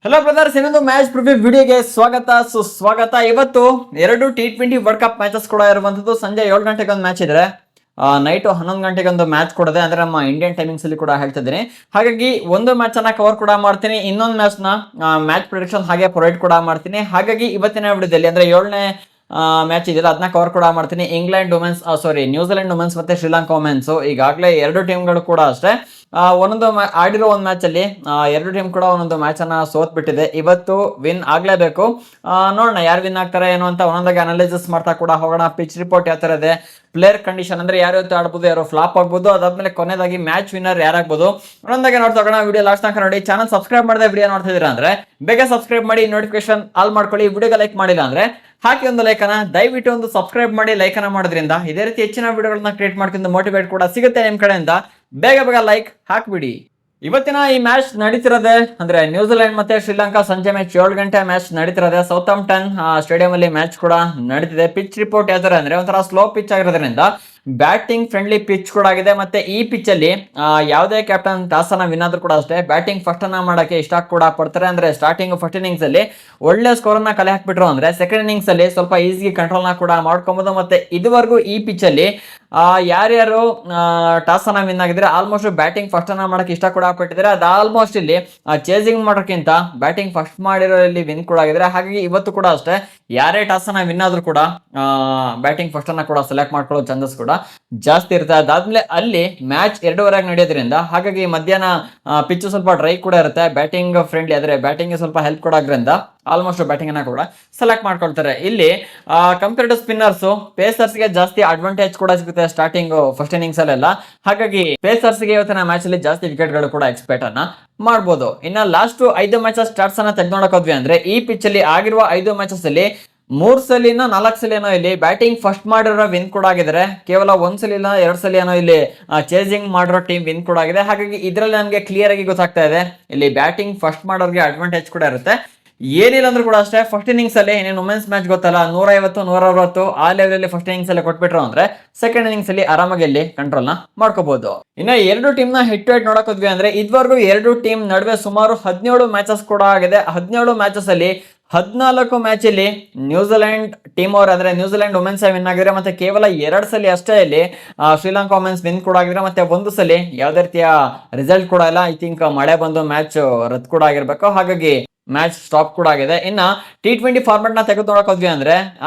Hello brothers, ಇನ್ನೊಂದು match preview ವಿಡಿಯೋಗೆ ಸ್ವಾಗತ ಸುಸ್ವಾಗತ. ಇವತ್ತು ಎರಡು T20 ವರ್ಲ್ಡ್ ಕಪ್ ಮ್ಯಾಚಸ್ ಕೂಡ ಇರುವಂತದ್ದು. ಸಂಜೆ 7 ಗಂಟೆಗೆ ಒಂದು ಮ್ಯಾಚ್ ಇದ್ರೆ, ನೈಟ್ 11 ಗಂಟೆಗೆ ಒಂದು ಮ್ಯಾಚ್ ಕೊಡದೆ, ಅಂದ್ರೆ ನಮ್ಮ ಇಂಡಿಯನ್ ಟೈಮಿಂಗ್ಸ್ ಅಲ್ಲಿ ಕೂಡ ಹೇಳ್ತಿದ್ದೀನಿ. ಹಾಗಾಗಿ ಒಂದು ಮ್ಯಾಚ್ ಅನ್ನ ಕವರ್ ಕೂಡ ಮಾಡ್ತೀನಿ, ಇನ್ನೊಂದು ಮ್ಯಾಚ್ ನ ಮ್ಯಾಚ್ ಪ್ರಿಡಿಕ್ಷನ್ ಹಾಗೆ ಪ್ರೊವೈಡ್ ಕೂಡ ಮಾಡ್ತೀನಿ. ಹಾಗಾಗಿ ಇವತ್ತಿನ ವಿಡಿಯೋದಲ್ಲಿ ಅಂದ್ರೆ 7ನೇ ಮ್ಯಾಚ್ ಇದೆಯಲ್ಲ ಅದನ್ನ ಕವರ್ ಕೂಡ ಮಾಡ್ತೀನಿ. ನ್ಯೂಜಿಲೆಂಡ್ ವುಮೆನ್ಸ್ ಮತ್ತೆ ಶ್ರೀಲಂಕಾ ವುಮೆನ್ಸ್, ಈಗಾಗಲೇ ಎರಡು ಟೀಮ್ಗಳು ಕೂಡ ಅಷ್ಟೇ ಒಂದೊಂದು ಆಡಿರೋ ಒಂದು ಮ್ಯಾಚ್ ಅಲ್ಲಿ ಎರಡು ಟೀಮ್ ಕೂಡ ಒಂದೊಂದು ಮ್ಯಾಚ್ ಅನ್ನ ಸೋತ್ ಬಿಟ್ಟಿದೆ. ಇವತ್ತು ವಿನ್ ಆಗ್ಲೇಬೇಕು. ನೋಡೋಣ ಯಾರು ವಿನ್ ಆಗ್ತಾರೆ ಏನು ಅಂತ ಒಂದೊಂದಾಗಿ ಅನಾಲಿಸಿಸ್ ಮಾಡ್ತಾ ಕೂಡ ಹೋಗೋಣ. ಪಿಚ್ ರಿಪೋರ್ಟ್ ಯಾವ ತರ ಇದೆ, ಪ್ಲೇಯರ್ ಕಂಡೀಷನ್ ಅಂದ್ರೆ ಯಾರು ಆಡ್ಬೋದು, ಯಾರು ಫ್ಲಾಪ್ ಆಗ್ಬೋದು, ಅದಾದ್ಮೇಲೆ ಕೊನೆಯದಾಗಿ ಮ್ಯಾಚ್ ವಿನ್ನರ್ ಯಾರಾಗ್ಬೋದು ಒಂದೊಂದಾಗಿ ನೋಡ್ತಾ ಹೋಗೋಣ. ವಿಡಿಯೋ ಲಾಸ್ಟ್ ತನಕ ನೋಡಿ. ಚಾನಲ್ ಸಬ್ಸ್ಕ್ರೈಬ್ ಮಾಡದೆ ವಿಡಿಯೋ ನೋಡ್ತಿದ್ದೀರಾ ಅಂದ್ರೆ ಬೇಗ ಸಬ್ಸ್ಕ್ರೈಬ್ ಮಾಡಿ, ನೋಟಿಫಿಕೇಶನ್ ಆಲ್ ಮಾಡ್ಕೊಳ್ಳಿ. ವಿಡಿಯೋಗೆ ಲೈಕ್ ಮಾಡಿಲ್ಲ ಅಂದ್ರೆ ಹಾಕಿ ಒಂದು ಲೈಕ್ ಅನ್ನ, ದಯವಿಟ್ಟು ಒಂದು ಸಬ್ಸ್ಕ್ರೈಬ್ ಮಾಡಿ. ಲೈಕ್ ಅನ್ನ ಮಾಡೋದ್ರಿಂದ ಇದೇ ರೀತಿ ಹೆಚ್ಚಿನ ವಿಡಿಯೋಗಳನ್ನ ಕ್ರಿಯೇಟ್ ಮಾಡ್ಕೊಂಡು ಮೋಟಿವೇಟ್ ಕೂಡ ಸಿಗುತ್ತೆ ನಿಮ್ ಕಡೆಯಿಂದ. ಬೇಗ ಬೇಗ ಲೈಕ್ ಹಾಕ್ಬಿಡಿ. ಇವತ್ತಿನ ಈ ಮ್ಯಾಚ್ ನಡೀತಿರೋದೆ ಅಂದ್ರೆ ನ್ಯೂಜಿಲೆಂಡ್ ಮತ್ತೆ ಶ್ರೀಲಂಕಾ ಸಂಜೆ ಮ್ಯಾಚ್ 7 ಗಂಟೆ ಮ್ಯಾಚ್ ನಡೀತಿರೋದೆ. ಸೌತಾಂಪ್ಟನ್ ಸ್ಟೇಡಿಯಂ ಅಲ್ಲಿ ಮ್ಯಾಚ್ ಕೂಡ ನಡೀತಿದೆ. ಪಿಚ್ ರಿಪೋರ್ಟ್ ಯಾವ ತರ ಅಂದ್ರೆ ಒಂಥರ ಸ್ಲೋ ಪಿಚ್ ಆಗಿರೋದ್ರಿಂದ ಬ್ಯಾಟಿಂಗ್ ಫ್ರೆಂಡ್ಲಿ ಪಿಚ್ ಕೂಡ ಆಗಿದೆ. ಮತ್ತೆ ಈ ಪಿಚ್ ಅಲ್ಲಿ ಯಾವುದೇ ಕ್ಯಾಪ್ಟನ್ ಟಾಸ್ ಅನ್ನ ವಿನ್ ಆದ್ರೂ ಕೂಡ ಅಷ್ಟೇ ಬ್ಯಾಟಿಂಗ್ ಫಸ್ಟ್ ಅನ್ನ ಮಾಡಕ್ಕೆ ಇಷ್ಟ ಕೂಡ ಪಡ್ತಾರೆ. ಅಂದ್ರೆ ಸ್ಟಾರ್ಟಿಂಗ್ ಫಸ್ಟ್ ಇನ್ನಿಂಗ್ಸ್ ಅಲ್ಲಿ ಒಳ್ಳೆ ಸ್ಕೋರ್ ಅನ್ನ ಕಲೆ ಹಾಕ್ಬಿಟ್ರು ಅಂದ್ರೆ ಸೆಕೆಂಡ್ ಇನ್ನಿಂಗ್ಸ್ ಅಲ್ಲಿ ಸ್ವಲ್ಪ ಈಸಿ ಕಂಟ್ರೋಲ್ ನ ಕೂಡ ಮಾಡ್ಕೊಬಹುದು. ಮತ್ತೆ ಇದುವರೆಗೂ ಈ ಪಿಚ್ ಅಲ್ಲಿ ಯಾರ್ಯಾರು ಟಾಸ್ ಅನ್ನ ವಿನ್ ಆಗಿದ್ರೆ ಆಲ್ಮೋಸ್ಟ್ ಬ್ಯಾಟಿಂಗ್ ಫಸ್ಟ್ ಅನ್ನ ಮಾಡಕ್ಕೆ ಇಷ್ಟ ಕೂಡ ಪಟ್ಟಿದ್ದಾರೆ. ಅದು ಆಲ್ಮೋಸ್ಟ್ ಇಲ್ಲಿ ಚೇಸಿಂಗ್ ಮಾಡೋಕ್ಕಿಂತ ಬ್ಯಾಟಿಂಗ್ ಫಸ್ಟ್ ಮಾಡಿರೋ ಇಲ್ಲಿ ವಿನ್ ಕೂಡ ಆಗಿದ್ರೆ. ಹಾಗಾಗಿ ಇವತ್ತು ಕೂಡ ಅಷ್ಟೇ ಯಾರೇ ಟಾಸ್ ಅನ್ನ ವಿನ್ ಆದ್ರೂ ಕೂಡ ಬ್ಯಾಟಿಂಗ್ ಫಸ್ಟ್ ಅನ್ನ ಕೂಡ ಸೆಲೆಕ್ಟ್ ಮಾಡ್ಕೊಳ್ಳೋ ಚಾನ್ಸಸ್ ಕೂಡ ಜಾಸ್ತಿ ಇರುತ್ತೆ. ಅದಾದ್ಮೇಲೆ ಅಲ್ಲಿ ಮ್ಯಾಚ್ 2:30 ನಡೆಯೋದ್ರಿಂದ ಹಾಗಾಗಿ ಮಧ್ಯಾಹ್ನ ಪಿಚ್ ಸ್ವಲ್ಪ ಡ್ರೈ ಕೂಡ ಇರುತ್ತೆ. ಬ್ಯಾಟಿಂಗ್ ಫ್ರೆಂಡ್ಲಿ ಆದ್ರೆ ಬ್ಯಾಟಿಂಗ್ ಸ್ವಲ್ಪ ಹೆಲ್ಪ್ ಕೊಡೋದ್ರಿಂದ ಆಲ್ಮೋಸ್ಟ್ ಬ್ಯಾಟಿಂಗ್ ಅನ್ನ ಕೂಡ ಸೆಲೆಕ್ಟ್ ಮಾಡ್ಕೊಳ್ತಾರೆ. ಇಲ್ಲಿ ಕಂಪೇರ್ ಟು ಸ್ಪಿನ್ನರ್ಸ್, ಪೇಸರ್ಸ್ ಗೆ ಜಾಸ್ತಿ ಅಡ್ವಾಂಟೇಜ್ ಕೂಡ ಸಿಗುತ್ತೆ ಸ್ಟಾರ್ಟಿಂಗ್ ಫಸ್ಟ್ ಇನ್ನಿಂಗ್ಸ್ ಅಲ್ಲೆಲ್ಲ. ಹಾಗಾಗಿ ಪೇಸರ್ಸ್ ಗೆ ಇವತ್ತಿನ ಮ್ಯಾಚ್ ಅಲ್ಲಿ ಜಾಸ್ತಿ ವಿಕೆಟ್ ಗಳು ಕೂಡ ಎಕ್ಸ್ಪೆಕ್ಟ್ ಅನ್ನ ಮಾಡಬಹುದು. ಇನ್ನ ಲಾಸ್ಟ್ 5 ಮ್ಯಾಚಸ್ ಸ್ಟಾರ್ಟ್ಸ್ ಅನ್ನ ತೆಗೆದುಕೊಂಡೋಕ್ ಹೋದ್ವಿ ಅಂದ್ರೆ ಈ ಪಿಚ್ ಅಲ್ಲಿ ಆಗಿರುವ 5 ಮ್ಯಾಚಸ್ ಅಲ್ಲಿ 3 ಸಲಿನ 4 ಸಲಿನೋ ಇಲ್ಲಿ ಬ್ಯಾಟಿಂಗ್ ಫಸ್ಟ್ ಮಾಡಿರೋ ವಿನ್ ಕೂಡ ಆಗಿದ್ರೆ, ಕೇವಲ 1 ಸಲಿನ 2 ಸಲ ಏನೋ ಇಲ್ಲಿ ಚೇಸಿಂಗ್ ಮಾಡಿರೋ ಟೀಮ್ ವಿನ್ ಕೂಡ ಆಗಿದೆ. ಹಾಗಾಗಿ ಇದರಲ್ಲಿ ನನಗೆ ಕ್ಲಿಯರ್ ಆಗಿ ಗೊತ್ತಾಗ್ತಾ ಇದೆ ಇಲ್ಲಿ ಬ್ಯಾಟಿಂಗ್ ಫಸ್ಟ್ ಮಾಡೋರಿಗೆ ಅಡ್ವಾಂಟೇಜ್ ಕೂಡ ಇರುತ್ತೆ. ಏನಿಲ್ಲ ಅಂದ್ರೂ ಕೂಡ ಅಷ್ಟೇ ಫಸ್ಟ್ ಇನ್ನಿಂಗ್ಸ್ ಅಲ್ಲಿ ಇನ್ನೇನು ವುಮೆನ್ಸ್ ಮ್ಯಾಚ್ ಗೊತ್ತಲ್ಲ, 150 160 ಆ ಲೆವೆಲ್ ಅಲ್ಲಿ ಫಸ್ಟ್ ಇನ್ನಿಂಗ್ಸ್ ಅಲ್ಲಿ ಕೊಟ್ಬಿಟ್ರು ಅಂದ್ರೆ ಸೆಕೆಂಡ್ ಇನ್ನಿಂಗ್ಸ್ ಅಲ್ಲಿ ಆರಾಮಾಗಿ ಇಲ್ಲಿ ಕಂಟ್ರೋಲ್ ನ ಮಾಡ್ಕೋಬಹುದು. ಇನ್ನ ಎರಡು ಟೀಮ್ ನ ಹೆಡ್ ಟು ಹೆಡ್ ನೋಡಕ್ ಹೋದ್ವಿ ಅಂದ್ರೆ ಇದುವರೆಗೂ ಎರಡು ಟೀಮ್ ನಡುವೆ ಸುಮಾರು 17 ಮ್ಯಾಚಸ್ ಕೂಡ ಆಗಿದೆ. 17 ಮ್ಯಾಚಸ್ ಅಲ್ಲಿ 14 ಮ್ಯಾಚ್ ಅಲ್ಲಿ ನ್ಯೂಜಿಲೆಂಡ್ ಟೀಮ್ ಅವ್ರ ಅಂದ್ರೆ ನ್ಯೂಜಿಲೆಂಡ್ ವುಮೆನ್ಸ್ ವಿನ್ ಆಗಿದ್ರೆ, ಮತ್ತೆ ಕೇವಲ 2 ಸಲ ಅಷ್ಟೇ ಇಲ್ಲಿ ಶ್ರೀಲಂಕಾ ವುಮೆನ್ಸ್ ವಿನ್ ಕೂಡ ಆಗಿದ್ರೆ, ಮತ್ತೆ 1 ಸಲ ಯಾವುದೇ ರೀತಿಯ ರಿಸಲ್ಟ್ ಕೂಡ ಇಲ್ಲ. ಐ ಥಿಂಕ್ ಮಳೆ ಬಂದು ಮ್ಯಾಚ್ ರದ್ದು ಕೂಡ ಆಗಿರ್ಬೇಕು. ಹಾಗಾಗಿ ಮ್ಯಾಚ್ ಸ್ಟಾಪ್ ಕೂಡ ಆಗಿದೆ. ಇನ್ನ T20 ಫಾರ್ಮೆಟ್ ನ ತೆಗೆದುಕೊಳ್ಳೋಕೆ ಹೋದ್ವಿ ಅಂದ್ರೆ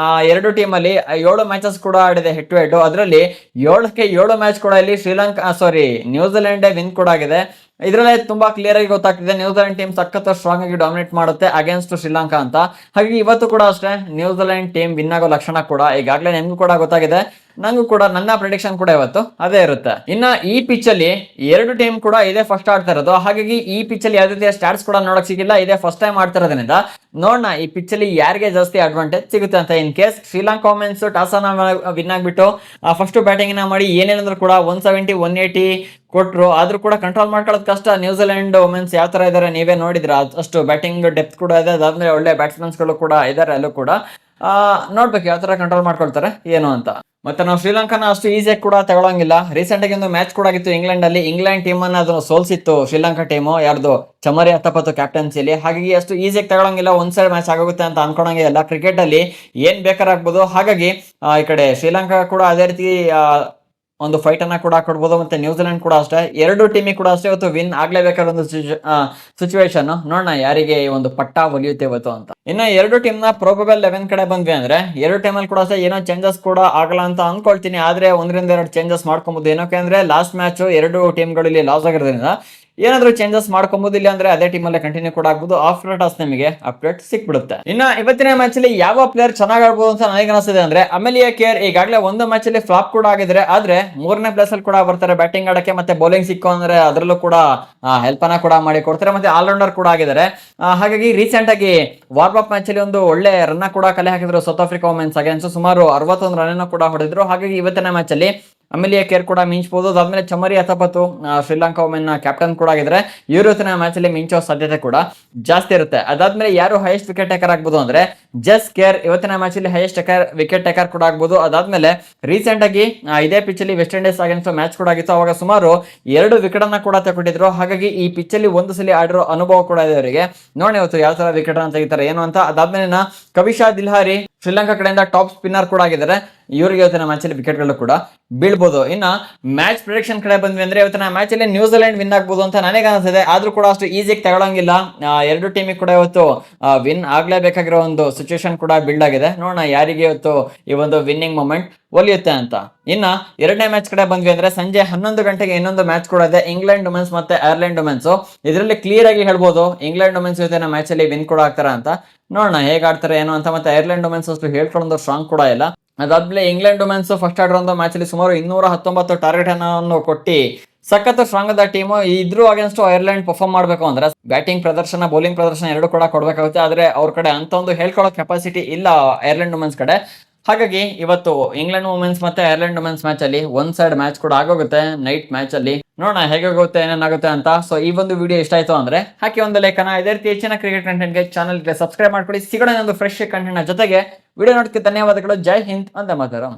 ಎರಡು ಟೀಮ್ ಅಲ್ಲಿ 7 ಮ್ಯಾಚಸ್ ಕೂಡ ಆಡಿದೆ ಹೆಡ್ ಟು ಹೆಡ್. ಅದರಲ್ಲಿ 7ಕ್ಕೆ 7 ಮ್ಯಾಚ್ ಕೂಡ ಇಲ್ಲಿ ನ್ಯೂಜಿಲೆಂಡ್ ವಿನ್ ಕೂಡ ಆಗಿದೆ. ಇದರಲ್ಲೇ ತುಂಬಾ ಕ್ಲಿಯರ್ ಆಗಿ ಗೊತ್ತಾಗ್ತಿದೆ ನ್ಯೂಜಿಲೆಂಡ್ ಟೀಮ್ ಸಖತ್ ಸ್ಟ್ರಾಂಗ್ ಆಗಿ ಡಾಮಿನೇಟ್ ಮಾಡುತ್ತೆ ಅಗೇನ್ಸ್ಟ್ ಶ್ರೀಲಂಕಾ ಅಂತ. ಹಾಗಾಗಿ ಇವತ್ತು ಕೂಡ ಅಷ್ಟೇ ನ್ಯೂಜಿಲೆಂಡ್ ಟೀಮ್ ವಿನ್ ಆಗೋ ಲಕ್ಷಣ ಕೂಡ ಈಗಾಗಲೇ ನಿಮ್ಗೂ ಕೂಡ ಗೊತ್ತಾಗಿದೆ. ನಂಗೂ ಕೂಡ ನನ್ನ ಪ್ರಿಡಿಕ್ಷನ್ ಕೂಡ ಇವತ್ತು ಅದೇ ಇರುತ್ತೆ. ಇನ್ನ ಈ ಪಿಚ್ ಅಲ್ಲಿ ಎರಡು ಟೀಮ್ ಕೂಡ ಇದೇ ಫಸ್ಟ್ ಆಡ್ತಾ ಇರೋದು. ಹಾಗಾಗಿ ಈ ಪಿಚ್ ಅಲ್ಲಿ ಯಾವುದೇ ರೀತಿಯ ಸ್ಟಾಟ್ಸ್ ಕೂಡ ನೋಡಕ್ ಸಿಗಿಲ್ಲ. ಇದೇ ಫಸ್ಟ್ ಟೈಮ್ ಆಡ್ತಾ ಇರೋದ್ರಿಂದ ನೋಡೋಣ ಈ ಪಿಚ್ ಅಲ್ಲಿ ಯಾರಿಗೆ ಜಾಸ್ತಿ ಅಡ್ವಾಂಟೇಜ್ ಸಿಗುತ್ತೆ ಅಂತ. In case Sri Lanka women's toss ಅನ್ನ ವಿನ್ ಆಗ್ಬಿಟ್ಟು ಫಸ್ಟ್ ಬ್ಯಾಟಿಂಗ್ ನ ಮಾಡಿ ಏನೇನಂದ್ರೂ ಕೂಡ 170 180 ಕೊಟ್ರು, ಆದ್ರೂ ಕೂಡ ಕಂಟ್ರೋಲ್ ಮಾಡ್ಕೊಳ್ಳೋದು ಕಷ್ಟ. ನ್ಯೂಜಿಲೆಂಡ್ ವುಮೆನ್ಸ್ ಯಾವ ತರ ಇದಾರೆ ನೀವೇ ನೋಡಿದ್ರ, ಅಷ್ಟು ಬ್ಯಾಟಿಂಗ್ ಡೆಪ್ತ್ ಕೂಡ ಇದೆ. ಅದಾದ್ಮೇಲೆ ಒಳ್ಳೆ ಬ್ಯಾಟ್ಸ್ಮನ್ಸ್ ಗಳು ಕೂಡ ಇದಾರೆ ಅಲ್ಲೂ ಕೂಡ. ನೋಡ್ಬೇಕು ಯಾವ ತರ ಕಂಟ್ರೋಲ್ ಮಾಡ್ಕೊಳ್ತಾರೆ ಏನು ಅಂತ. ಮತ್ತೆ ನಾವು ಶ್ರೀಲಂಕಾನ ಅಷ್ಟು ಈಸಿಯಾಗಿ ಕೂಡ ತಗೊಳಂಗಿಲ್ಲ. ರೀಸೆಂಟ್ ಆಗಿ ಒಂದು ಮ್ಯಾಚ್ ಕೂಡ ಆಗಿತ್ತು ಇಂಗ್ಲೆಂಡ್ ಅಲ್ಲಿ. ಇಂಗ್ಲೆಂಡ್ ಟೀಮ್ ಅನ್ನ ಅದನ್ನು ಸೋಲ್ಸಿತ್ತು ಶ್ರೀಲಂಕಾ ಟೀಮು, ಯಾರ್ದು ಚಮರಿ ಅತ್ತಪತ್ತು ಕ್ಯಾಪ್ಟನ್ಸಿಲಿ. ಹಾಗಾಗಿ ಅಷ್ಟು ಈಸಿಯಾಗಿ ತಗೊಳಂಗಿಲ್ಲ. ಒಂದ್ ಸೈಡ್ ಮ್ಯಾಚ್ ಆಗೋಗುತ್ತೆ ಅಂತ ಅನ್ಕೊಳಂಗೆ ಇಲ್ಲ. ಕ್ರಿಕೆಟ್ ಅಲ್ಲಿ ಏನ್ ಬೇಕಾರಾಗ್ಬೋದು. ಹಾಗಾಗಿ ಈ ಕಡೆ ಶ್ರೀಲಂಕಾ ಕೂಡ ಅದೇ ರೀತಿ ಒಂದು ಫೈಟ್ ಅನ್ನ ಕೂಡ ಕೊಡ್ಬೋದು. ಮತ್ತೆ ನ್ಯೂಜಿಲೆಂಡ್ ಕೂಡ ಅಷ್ಟೇ, ಎರಡು ಟೀಮಿಗೆ ಕೂಡ ಅಷ್ಟೇ ಇವತ್ತು ವಿನ್ ಆಗ್ಲೇಬೇಕಾದ ಒಂದು ಸಿಚುವೇಶನ್. ನೋಡೋಣ ಯಾರಿಗೆ ಈ ಒಂದು ಪಟ್ಟ ಒಲಿಯುತ್ತೆ ಇವತ್ತು ಅಂತ. ಇನ್ನು ಎರಡು ಟೀಮ್ ನ ಪ್ರೊಬಬಲ್ 11 ಕಡೆ ಬಂದ್ವಿ ಅಂದ್ರೆ ಎರಡು ಟೀಮ್ ಅಲ್ಲಿ ಕೂಡ ಅಷ್ಟೇ ಏನೋ ಚೇಂಜಸ್ ಕೂಡ ಆಗಲ್ಲ ಅಂತ ಅನ್ಕೊಳ್ತೀನಿ. ಆದ್ರೆ 1-2 ಚೇಂಜಸ್ ಮಾಡ್ಕೊಬಹುದು. ಏನಕ್ಕೆ ಅಂದ್ರೆ ಲಾಸ್ಟ್ ಮ್ಯಾಚ್ ಎರಡು ಟೀಮ್ಗಳು ಇಲ್ಲಿ ಲಾಸ್ ಆಗಿರೋದ್ರಿಂದ ಏನಾದ್ರೂ ಚೇಂಜಸ್ ಮಾಡ್ಕೊಬಹುದು. ಇಲ್ಲ ಅಂದ್ರೆ ಅದೇ ಟೀಮ್ ಅಲ್ಲೇ ಕಂಟಿನ್ಯೂ ಕೂಡ ಆಗ್ಬೋದು. ಆಫ್ಟರ್ ಟಾಸ್ ನಿಮಗೆ ಅಪ್ಡೇಟ್ ಸಿಕ್ಬಿಡುತ್ತೆ. ಇನ್ನ ಇವತ್ತಿನ ಮ್ಯಾಚ್ ಅಲ್ಲಿ ಯಾವ ಪ್ಲೇಯರ್ ಚೆನ್ನಾಗಿ ಆಡ್ಬೋದು ಅಂತ ನನಗೆ ಅನಿಸ್ತಿದೆ ಅಂದ್ರೆ ಅಮೆಲಿಯಾ ಕೇರ್. ಈಗಾಗಲೇ ಒಂದು ಮ್ಯಾಚ್ ಅಲ್ಲಿ ಫ್ಲಾಪ್ ಕೂಡ ಆಗಿದ್ರೆ, ಆದ್ರೆ 3ನೇ ಪ್ಲೇಸ್ ಅಲ್ಲಿ ಕೂಡ ಬರ್ತಾರೆ ಬ್ಯಾಟಿಂಗ್ ಆಡಕ್ಕೆ. ಮತ್ತೆ ಬೌಲಿಂಗ್ ಸಿಕ್ಕು ಅಂದ್ರೆ ಅದರಲ್ಲೂ ಕೂಡ ಹೆಲ್ಪ್ ಅನ್ನ ಕೂಡ ಮಾಡಿ ಕೊಡ್ತಾರೆ. ಮತ್ತೆ ಆಲ್ರೌಂಡರ್ ಕೂಡ ಆಗಿದ್ದಾರೆ. ಹಾಗಾಗಿ ರೀಸೆಂಟ್ ಆಗಿ ವಾರ್ಮ್ ಅಪ್ ಮ್ಯಾಚ್ ಅಲ್ಲಿ ಒಂದು ಒಳ್ಳೆ ರನ್ ಕೂಡ ಕಲೆ ಹಾಕಿದ್ರು ಸೌತ್ ಆಫ್ರಿಕಾ ವುಮೆನ್ಸ್ ಅಗೇನ್ಸ್ಟ್. ಸುಮಾರು 61 ರನ್ ಕೂಡ ಹೊಡೆದ್ರು. ಹಾಗಾಗಿ ಇವತ್ತಿನ ಮ್ಯಾಚ್ ಅಲ್ಲಿ ಅಮಿಲಿಯಾ ಕೇರ್ ಕೂಡ ಮಿಂಚ್ಬೋದು. ಅದಾದ್ಮೇಲೆ ಚಮರಿ ಅಥಪತ್ತು ಶ್ರೀಲಂಕಾ ವುಮೆನ್ ಕ್ಯಾಪ್ಟನ್ ಕೂಡ ಆಗಿದ್ರೆ ಇವರು ಇವತ್ತಿನ ಮ್ಯಾಚ್ ಅಲ್ಲಿ ಮಿಂಚೋ ಸಾಧ್ಯತೆ ಕೂಡ ಜಾಸ್ತಿ ಇರುತ್ತೆ. ಅದಾದ್ಮೇಲೆ ಯಾರು ಹೈಯೆಸ್ಟ್ ವಿಕೆಟ್ ಟೇಕರ್ ಆಗ್ಬೋದು ಅಂದ್ರೆ ಜಸ್ ಕೇರ್ ಇವತ್ತಿನ ಮ್ಯಾಚ್ ಅಲ್ಲಿ ಹೈಯೆಸ್ಟ್ ವಿಕೆಟ್ ಟೇಕರ್ ಕೂಡ ಆಗ್ಬೋದು. ಅದಾದ್ಮೇಲೆ ರೀಸೆಂಟ್ ಆಗಿ ಇದೇ ಪಿಚ್ ಅಲ್ಲಿ ವೆಸ್ಟ್ ಇಂಡೀಸ್ ಅಗೇನ್ಸ್ಟ್ ಮ್ಯಾಚ್ ಕೂಡ ಆಗಿತ್ತು. ಅವಾಗ ಸುಮಾರು 2 ವಿಕೆಟ್ ಅನ್ನ ಕೂಡ ತಗೊಂಡಿದ್ರು. ಹಾಗಾಗಿ ಈ ಪಿಚ್ ಅಲ್ಲಿ ಒಂದು ಸಲ ಆಡಿರೋ ಅನುಭವ ಕೂಡ ಇದೆ ಅವರಿಗೆ. ನೋಡಿ ಇವತ್ತು ಯಾವ ತರ ವಿಕೆಟ್ ಅನ್ನ ತೆಗಿತಾರೆ ಏನು ಅಂತ. ಅದಾದ್ಮೇಲೆ ಕವಿಶಾ ದಿಲ್ಹಾರಿ ಶ್ರೀಲಂಕಾ ಕಡೆಯಿಂದ ಟಾಪ್ ಸ್ಪಿನ್ನರ್ ಕೂಡ ಆಗಿದ್ದಾರೆ. ಇವರಿಗೆ ಇವತ್ತಿನ ಮ್ಯಾಚ್ ಅಲ್ಲಿ ವಿಕೆಟ್ ಗಳು ಕೂಡ ಬೀಳ್ಬೋದು. ಇನ್ನ ಮ್ಯಾಚ್ ಪ್ರಿಡಿಕ್ಷನ್ ಕಡೆ ಬಂದ್ವಿ ಅಂದ್ರೆ ಇವತ್ತಿನ ಮ್ಯಾಚ್ ಅಲ್ಲಿ ನ್ಯೂಜಿಲೆಂಡ್ ವಿನ್ ಆಗ್ಬೋದು ಅಂತ ನನಗೆ ಅನಿಸಿದೆ. ಆದ್ರೂ ಕೂಡ ಅಷ್ಟು ಈಸಿಯಾಗಿ ತಗೊಳಂಗಿಲ್ಲ. ಎರಡು ಟೀಮಿಗೆ ಕೂಡ ಇವತ್ತು ವಿನ್ ಆಗ್ಲೇಬೇಕಾಗಿರೋ ಒಂದು ಸಿಚುವೇಶನ್ ಕೂಡ ಬಿಲ್ಡ್ ಆಗಿದೆ. ನೋಡೋಣ ಯಾರಿಗೆ ಇವತ್ತು ಈ ಒಂದು ವಿನ್ನಿಂಗ್ ಮೂಮೆಂಟ್ ಒಲಿಯುತ್ತೆ ಅಂತ. ಇನ್ನ ಎರಡನೇ ಮ್ಯಾಚ್ ಕಡೆ ಬಂದ್ವಿ ಅಂದ್ರೆ ಸಂಜೆ 11 ಗಂಟೆಗೆ ಇನ್ನೊಂದು ಮ್ಯಾಚ್ ಕೂಡ ಇದೆ, ಇಂಗ್ಲೆಂಡ್ ವುಮೆನ್ಸ್ ಮತ್ತೆ ಐರ್ಲೆಂಡ್ ವುಮೆನ್ಸ್. ಇದರಲ್ಲಿ ಕ್ಲಿಯರ್ ಆಗಿ ಹೇಳ್ಬೋದು ಇಂಗ್ಲೆಂಡ್ ವುಮೆನ್ಸ್ ಇವತ್ತಿನ ಮ್ಯಾಚ್ ಅಲ್ಲಿ ವಿನ್ ಕೂಡ ಆಗ್ತಾರ ಅಂತ. ನೋಡೋಣ ಹೇಗ್ ಆಡ್ತಾರೆ ಏನು ಅಂತ. ಮತ್ತೆ ಐರ್ಲೆಂಡ್ ವುಮೆನ್ಸ್ ಅಷ್ಟು ಹೇಳ್ಕೊಳ್ಳೋ ಸ್ಟ್ರಾಂಗ್ ಕೂಡ ಇಲ್ಲ. ಅದಾದ್ಮೇಲೆ ಇಂಗ್ಲೆಂಡ್ ವುಮೆನ್ಸ್ ಫಸ್ಟ್ ಆಡಿರೋ ಮ್ಯಾಚ್ ಅಲ್ಲಿ ಸುಮಾರು 219 ಟಾರ್ಗೆಟ್ ಅನ್ನು ಕೊಟ್ಟು ಸಖತ್ ಸ್ಟ್ರಾಂಗ್ ಆದ ಟೀಮು. ಇದ್ರೂ ಅಗೇನ್ಸ್ಟ್ ಐರ್ಲೆಂಡ್ ಪರ್ಫಾರ್ಮ್ ಮಾಡಬೇಕು ಅಂದ್ರೆ ಬ್ಯಾಟಿಂಗ್ ಪ್ರದರ್ಶನ ಬೌಲಿಂಗ್ ಪ್ರದರ್ಶನ ಎರಡು ಕೂಡ ಕೊಡಬೇಕಾಗುತ್ತೆ. ಆದ್ರೆ ಅವ್ರ ಕಡೆ ಅಂತ ಒಂದು ಹೇಳ್ಕೊಳ್ಳೋ ಕೆಪಾಸಿಟಿ ಇಲ್ಲ ಐರ್ಲೆಂಡ್ ವುಮೆನ್ಸ್ ಕಡೆ. ಹಾಗಾಗಿ ಇವತ್ತು ಇಂಗ್ಲೆಂಡ್ ವುಮೆನ್ಸ್ ಮತ್ತೆ ಐರ್ಲೆಂಡ್ ವುಮೆನ್ಸ್ ಮ್ಯಾಚ್ ಅಲ್ಲಿ ಒಂದ್ ಸೈಡ್ ಮ್ಯಾಚ್ ಕೂಡ ಆಗೋಗುತ್ತೆ ನೈಟ್ ಮ್ಯಾಚ್ ಅಲ್ಲಿ. ನೋಡೋಣ ಹೇಗಾಗುತ್ತೆ ಏನೇನಾಗುತ್ತೆ ಅಂತ. ಸೊ ಈ ಒಂದು ವಿಡಿಯೋ ಇಷ್ಟ ಆಯ್ತು ಅಂದ್ರೆ ಹಾಕಿ ಒಂದು ಲೈಕನ್ನ. ಇದೇ ರೀತಿ ಹೆಚ್ಚಿನ ಕ್ರಿಕೆಟ್ ಕಂಟೆಂಟ್ಗೆ ಚಾನಲ್ಗೆ ಸಬ್ಸ್ಕ್ರೈಬ್ ಮಾಡ್ಕೊಳ್ಳಿ. ಸಿಗೋಣ ಒಂದು ಫ್ರೆಶ್ ಕಂಟೆಂಟ್ ಜೊತೆಗೆ. ವಿಡಿಯೋ ನೋಡೋದಕ್ಕೆ ಧನ್ಯವಾದಗಳು. ಜೈ ಹಿಂದ್ ಅಂತ ಮಾತಾಡೋಣ.